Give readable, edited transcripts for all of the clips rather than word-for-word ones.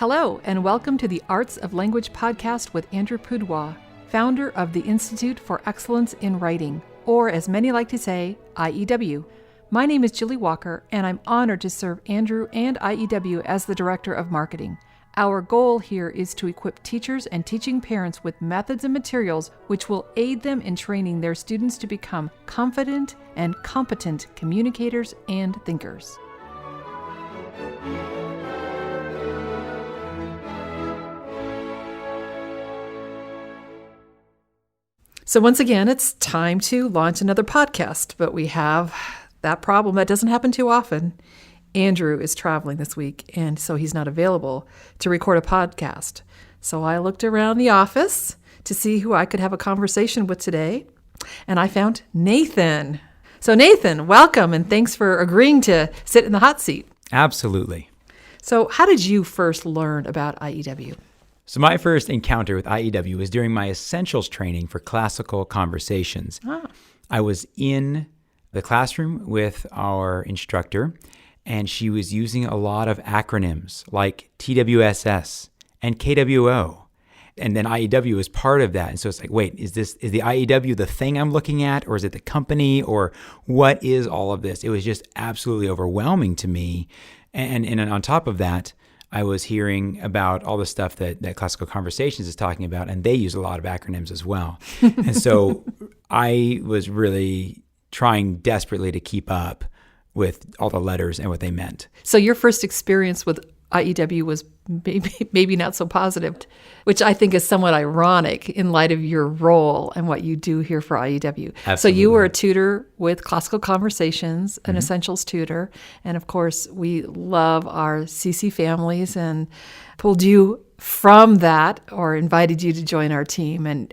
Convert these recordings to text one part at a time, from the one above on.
Hello, and welcome to the Arts of Language podcast with Andrew Pudewa, founder of the Institute for Excellence in Writing, or as many like to say, IEW. My name is Julie Walker, and I'm honored to serve Andrew and IEW as the Director of Marketing. Our goal here is to equip teachers and teaching parents with methods and materials which will aid them in training their students to become confident and competent communicators and thinkers. So once again, it's time to launch another podcast, but we have that problem that doesn't happen too often. Andrew is traveling this week, and so he's not available to record a podcast. So I looked around the office to see who I could have a conversation with today, and I found Nathan. So Nathan, welcome, and thanks for agreeing to sit in the hot seat. Absolutely. So how did you first learn about IEW? So my first encounter with IEW was during my essentials training for classical conversations. I was in the classroom with our instructor, and she was using a lot of acronyms like TWSS and KWO. And then IEW is part of that. And so it's like, wait, is the IEW the thing I'm looking at, or is it the company, or what is all of this? It was just absolutely overwhelming to me. And on top of that, I was hearing about all the stuff that Classical Conversations is talking about, and they use a lot of acronyms as well. And so I was really trying desperately to keep up with all the letters and what they meant. So your first experience with IEW was maybe not so positive, which I think is somewhat ironic in light of your role and what you do here for IEW. Absolutely. So you were a tutor with Classical Conversations, an essentials tutor, and of course we love our CC families and pulled you from that or invited you to join our team. And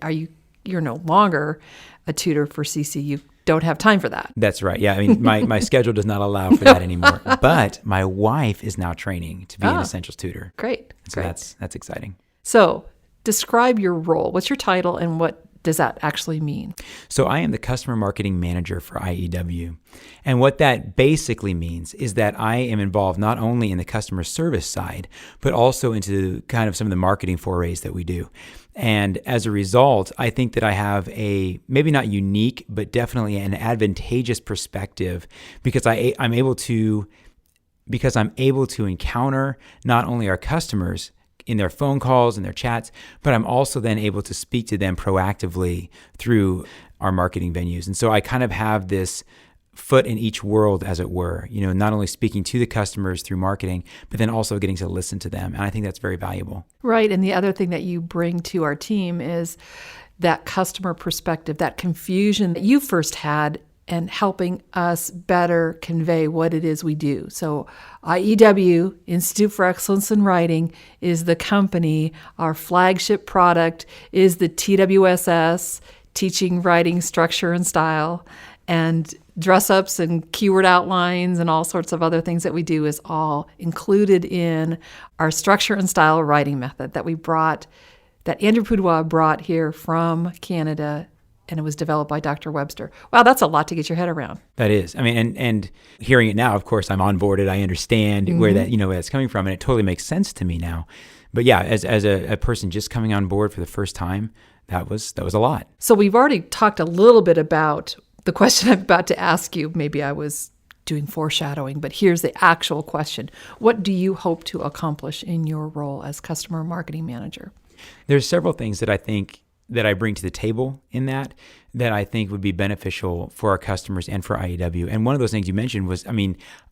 you're no longer a tutor for CC. You don't have time for that. That's right. Yeah. I mean, my schedule does not allow for that anymore. But my wife is now training to be an essentials tutor. Great. So that's exciting. So describe your role. What's your title and what does that actually mean? So I am the customer marketing manager for IEW. And what that basically means is that I am involved not only in the customer service side, but also into kind of some of the marketing forays that we do. And as a result, I think that I have a maybe not unique, but definitely an advantageous perspective because I'm able to encounter not only our customers in their phone calls and their chats, but I'm also then able to speak to them proactively through our marketing venues. And so I kind of have this foot in each world, as it were, not only speaking to the customers through marketing, but then also getting to listen to them. And I think that's very valuable. Right. And the other thing that you bring to our team is that customer perspective, that confusion that you first had, and helping us better convey what it is we do. So IEW, Institute for Excellence in Writing, is the company. Our flagship product is the TWSS, Teaching Writing Structure and Style. And dress-ups and keyword outlines and all sorts of other things that we do is all included in our structure and style writing method that Andrew Pudewa brought here from Canada, and it was developed by Dr. Webster. Wow, that's a lot to get your head around. That is. I mean, and hearing it now, of course, I'm onboarded. I understand where that's coming from, and it totally makes sense to me now. But yeah, as a person just coming on board for the first time, that was a lot. So we've already talked a little bit about the question I'm about to ask you. Maybe I was doing foreshadowing, but here's the actual question. What do you hope to accomplish in your role as customer marketing manager? There's several things that I think that I bring to the table in that I think would be beneficial for our customers and for IEW. And one of those things you mentioned was,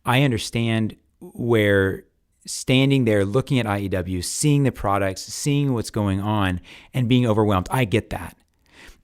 I understand where standing there, looking at IEW, seeing the products, seeing what's going on, and being overwhelmed. I get that.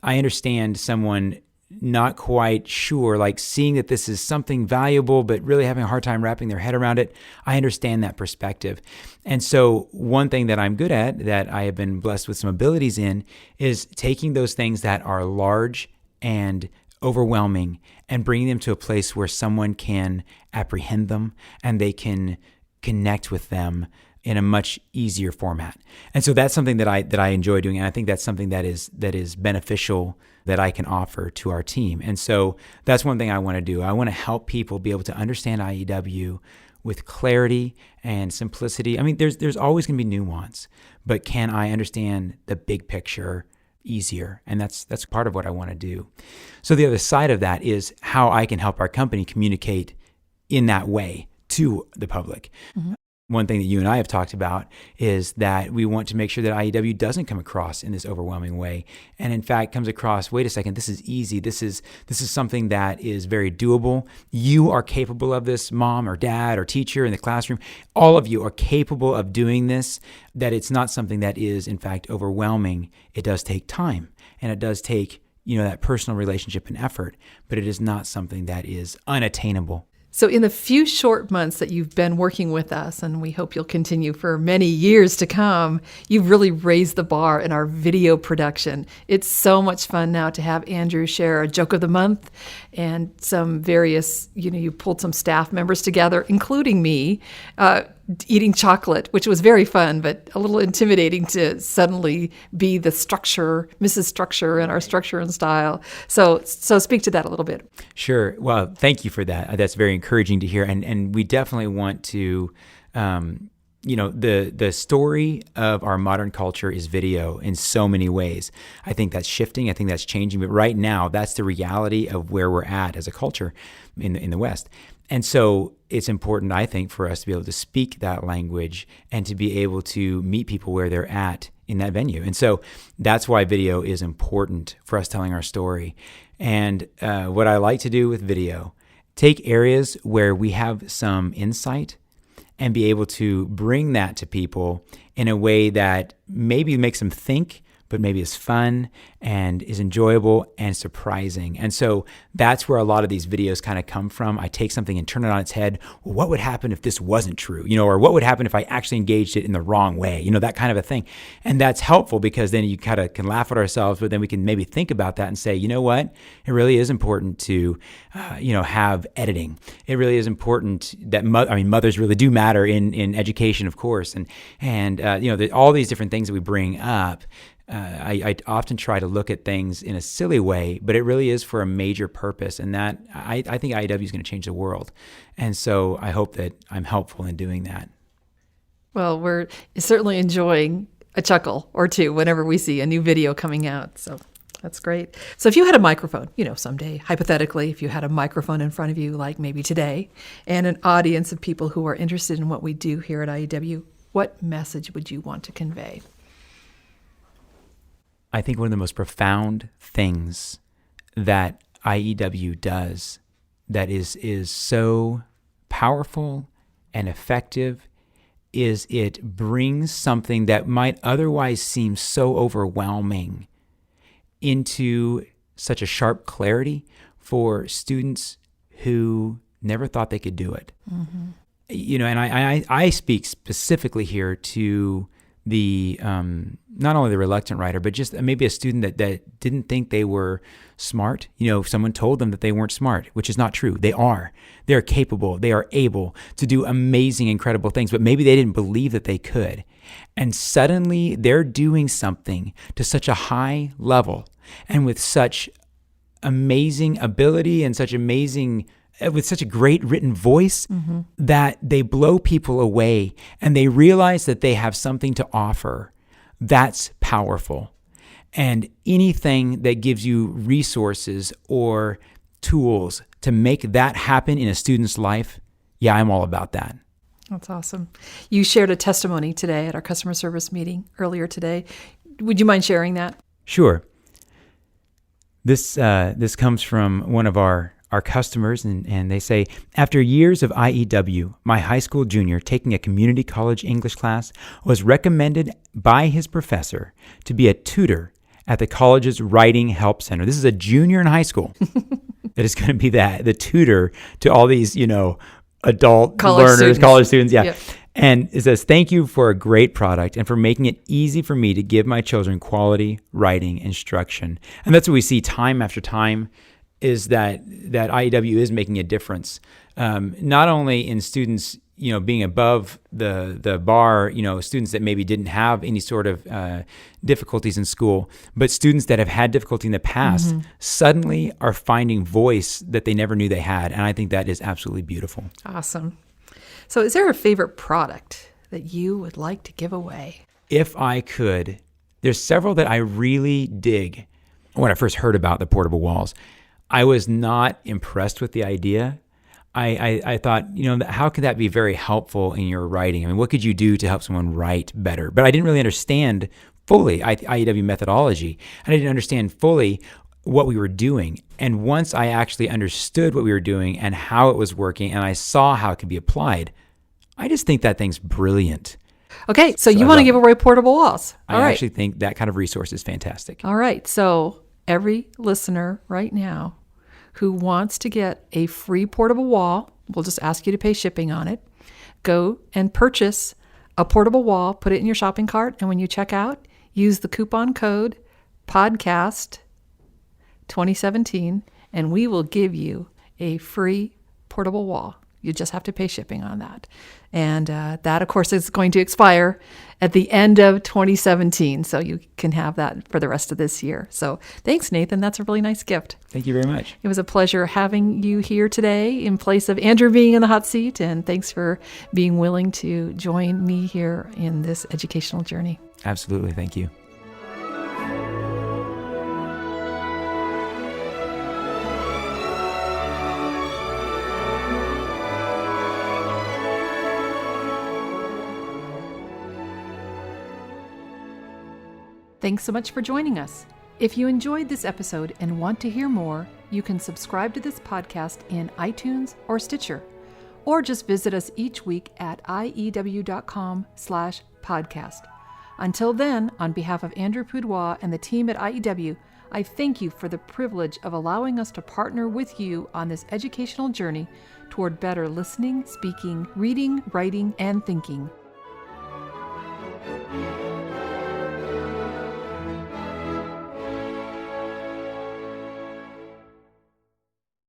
I understand someone not quite sure, like seeing that this is something valuable, but really having a hard time wrapping their head around it. I understand that perspective. And so one thing that I'm good at, that I have been blessed with some abilities in, is taking those things that are large and overwhelming and bringing them to a place where someone can apprehend them and they can connect with them in a much easier format. And so that's something that I enjoy doing. And I think that's something that is beneficial that I can offer to our team. And so that's one thing I want to do. I want to help people be able to understand IEW with clarity and simplicity. I mean, there's always going to be nuance, but can I understand the big picture easier? And that's part of what I want to do. So the other side of that is how I can help our company communicate in that way to the public. Mm-hmm. One thing that you and I have talked about is that we want to make sure that IEW doesn't come across in this overwhelming way, and in fact comes across, wait a second, this is easy. This is something that is very doable. You are capable of this, mom or dad or teacher in the classroom. All of you are capable of doing this, that it's not something that is in fact overwhelming. It does take time, and it does take, that personal relationship and effort, but it is not something that is unattainable. So in the few short months that you've been working with us, and we hope you'll continue for many years to come, you've really raised the bar in our video production. It's so much fun now to have Andrew share a joke of the month and some various, you pulled some staff members together, including me, eating chocolate, which was very fun, but a little intimidating to suddenly be the structure, Mrs. Structure in our Structure and Style. So speak to that a little bit. Sure. Well, thank you for that. That's very encouraging to hear. And we definitely want to, the story of our modern culture is video in so many ways. I think that's shifting. I think that's changing. But right now, that's the reality of where we're at as a culture in the West. And so it's important, I think, for us to be able to speak that language and to be able to meet people where they're at in that venue. And so that's why video is important for us telling our story. And what I like to do with video, take areas where we have some insight and be able to bring that to people in a way that maybe makes them think, but maybe is fun and is enjoyable and surprising. And so that's where a lot of these videos kind of come from. I take something and turn it on its head. Well, what would happen if this wasn't true? Or what would happen if I actually engaged it in the wrong way? That kind of a thing. And that's helpful because then you kind of can laugh at ourselves, but then we can maybe think about that and say, you know what? It really is important to, have editing. It really is important that, mothers really do matter in education, of course. And all these different things that we bring up. I often try to look at things in a silly way, but it really is for a major purpose. And that I think IEW is going to change the world. And so I hope that I'm helpful in doing that. Well, we're certainly enjoying a chuckle or two whenever we see a new video coming out. So that's great. So if you had a microphone, someday, hypothetically, if you had a microphone in front of you, like maybe today, and an audience of people who are interested in what we do here at IEW, what message would you want to convey? I think one of the most profound things that IEW does that is so powerful and effective is it brings something that might otherwise seem so overwhelming into such a sharp clarity for students who never thought they could do it. Mm-hmm. And I speak specifically here to the not only the reluctant writer, but just maybe a student that didn't think they were smart. Someone told them that they weren't smart, which is not true. They are. They are capable. They are able to do amazing, incredible things, but maybe they didn't believe that they could. And suddenly they're doing something to such a high level and with such amazing ability and with such a great written voice mm-hmm. that they blow people away and they realize that they have something to offer. That's powerful. And anything that gives you resources or tools to make that happen in a student's life, yeah, I'm all about that. That's awesome. You shared a testimony today at our customer service meeting earlier today. Would you mind sharing that? Sure. This comes from one of our customers, and they say, after years of IEW, my high school junior taking a community college English class was recommended by his professor to be a tutor at the college's Writing Help Center. This is a junior in high school that is going to be the tutor to all these, adult college students. Yeah. Yep. And it says, thank you for a great product and for making it easy for me to give my children quality writing instruction. And that's what we see time after time is that IEW is making a difference, not only in students, being above the bar, students that maybe didn't have any sort of difficulties in school, but students that have had difficulty in the past mm-hmm. suddenly are finding voice that they never knew they had. And I think that is absolutely beautiful. Awesome. So is there a favorite product that you would like to give away? If I could, there's several that I really dig. When I first heard about the portable walls, I was not impressed with the idea. I thought, how could that be very helpful in your writing? I mean, what could you do to help someone write better? But I didn't really understand fully IEW methodology, and I didn't understand fully what we were doing. And once I actually understood what we were doing and how it was working, and I saw how it could be applied, I just think that thing's brilliant. Okay, so you want to give away portable walls. All right. I actually think that kind of resource is fantastic. All right, so every listener right now who wants to get a free portable wall, we'll just ask you to pay shipping on it. Go and purchase a portable wall, put it in your shopping cart, and when you check out, use the coupon code podcast 2017, and we will give you a free portable wall. You just have to pay shipping on that. And that, of course, is going to expire at the end of 2017. So you can have that for the rest of this year. So thanks, Nathan. That's a really nice gift. Thank you very much. It was a pleasure having you here today in place of Andrew being in the hot seat. And thanks for being willing to join me here in this educational journey. Absolutely. Thank you. Thanks so much for joining us. If you enjoyed this episode and want to hear more, you can subscribe to this podcast in iTunes or Stitcher, or just visit us each week at iew.com/podcast. Until then, on behalf of Andrew Pudewa and the team at IEW, I thank you for the privilege of allowing us to partner with you on this educational journey toward better listening, speaking, reading, writing, and thinking.